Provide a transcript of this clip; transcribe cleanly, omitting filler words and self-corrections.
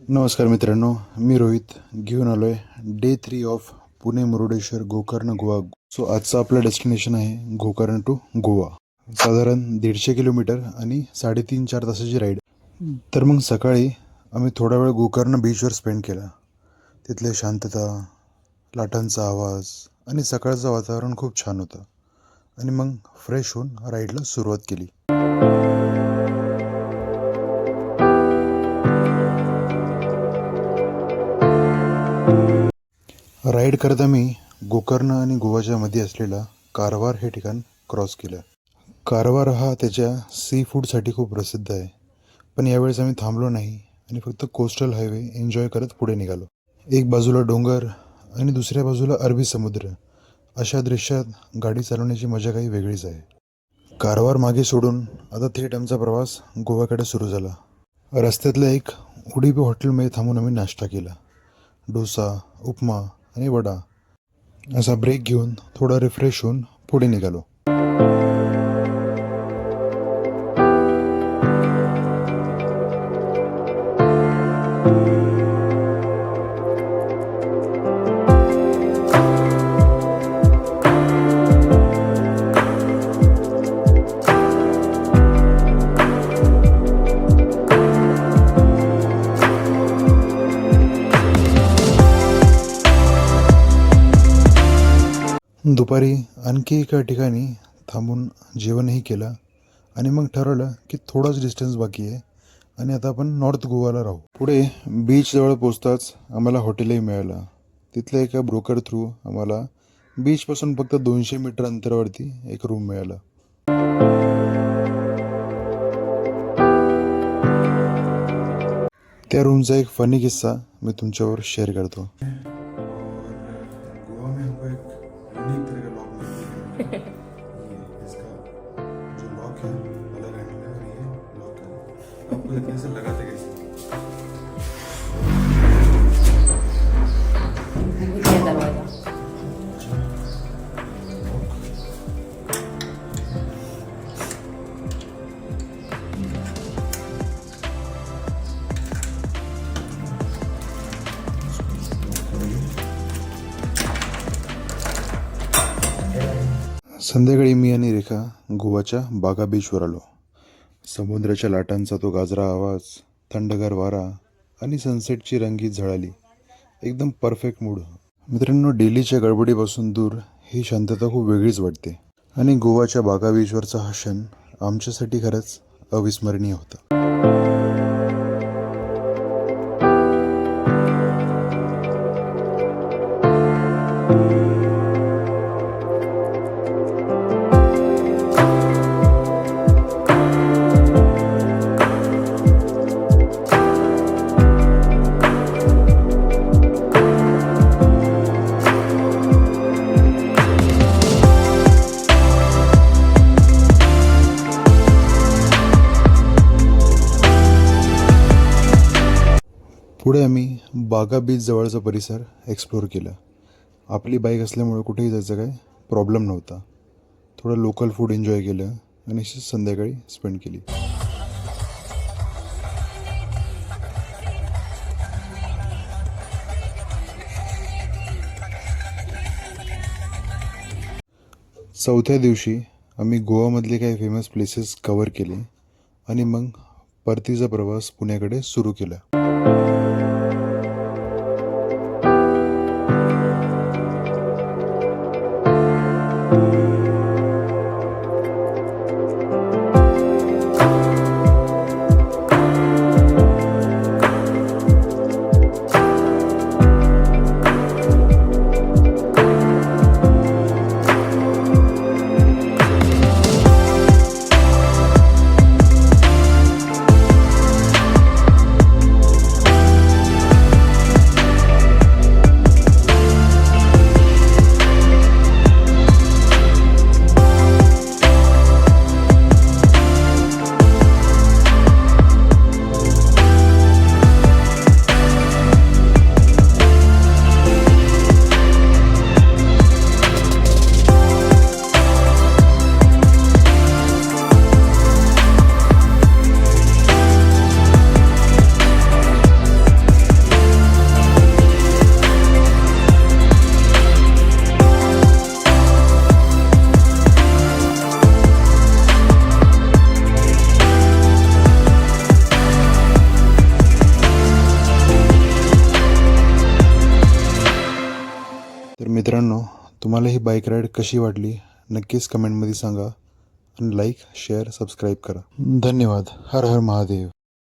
नमस्कार मित्रांनो, मी रोहित घेऊन आलो आहे day 3 of Pune Murudeshwar Gokarna Goa. So आजचं आपलं डेस्टिनेशन आहे गोकर्ण टू गोवा. साधारण 150 किलोमीटर आणि 3.5-4 तासाची राईड. तर मग सकाळी आम्ही थोडा वेळ गोकर्ण बीचवर स्पेंड केला. तिथले शांतता, लाटांचा आवाज आणि सकाळचं वातावरण खूप छान होतं. आणि मग फ्रेश होऊन राईडला सुरुवात केली. राईड करता मी गोकर्ण आणि गोवाच्या मध्ये असलेला कारवार हे ठिकाण क्रॉस केलं. कारवार हा त्याच्या सी फूडसाठी खूप प्रसिद्ध आहे, पण यावेळेस आम्ही थांबलो नाही आणि फक्त कोस्टल हायवे एन्जॉय करत पुढे निघालो. एक बाजूला डोंगर आणि दुसऱ्या बाजूला अरबी समुद्र. अशा दृश्यात गाडी चालवण्याची मजा काही वेगळीच आहे. कारवार मागे सोडून आता थेट आमचा प्रवास गोव्याकडे सुरू झाला. रस्त्यातल्या एक उडीपी हॉटेलमध्ये थांबून आम्ही नाश्ता केला. डोसा, उपमा आणि वडा असा ब्रेक घेऊन थोडा रिफ्रेश होऊन पुढे निघालो. दुपारी आणखी एका ठिकाणी थांबून जेवणही केलं आणि मग ठरवलं की थोडाच डिस्टन्स बाकी आहे आणि आता आपण नॉर्थ गोवाला राहू. पुढे बीचजवळ पोचताच आम्हाला हॉटेलही मिळालं. तिथल्या एका ब्रोकर थ्रू आम्हाला बीचपासून फक्त 200 मीटर अंतरावरती एक रूम मिळाला. त्या रूमचा एक फनी किस्सा मी तुमच्यावर शेअर करतो. गोवा में हमको एक यूनिक तरह का लॉक मिला है. ये इसका जो लॉक है अलग हैंडल है और ये लॉक है. आपको देखिए ऐसे लगाते कैसे. संध्याकाळी मी आणि रेखा गोवाच्या बागा बीचवर आलो. समुद्राच्या लाटांचा तो गाजरा आवाज, थंडगार वारा आणि सनसेटची रंगीत झळाली. एकदम परफेक्ट मूड. मित्रांनो, दिल्लीच्या गडबडीपासून दूर ही शांतता खूप वेगळीच वाटते आणि गोवाच्या बागा बीचवरचा हा क्षण आमच्यासाठी खरंच अविस्मरणीय होता. पुढे आम्ही बागा बीच जवळचा परिसर एक्सप्लोर केला. आपली बाईक असल्यामुळे कुठेही जायचा काही प्रॉब्लेम नव्हता. थोडं लोकल फूड एन्जॉय केलं आणि संध्याकाळी स्पेंड केली. चौथ्या दिवशी आम्ही गोवामधले काही फेमस प्लेसेस कव्हर केले आणि मग परतीचा प्रवास पुण्याकडे सुरू केला. मित्रांनो, तुम्हाला ही बाईक राईड कशी वाटली नक्कीच कमेंटमध्ये सांगा आणि लाईक शेअर सबस्क्राईब करा. धन्यवाद. हर हर महादेव.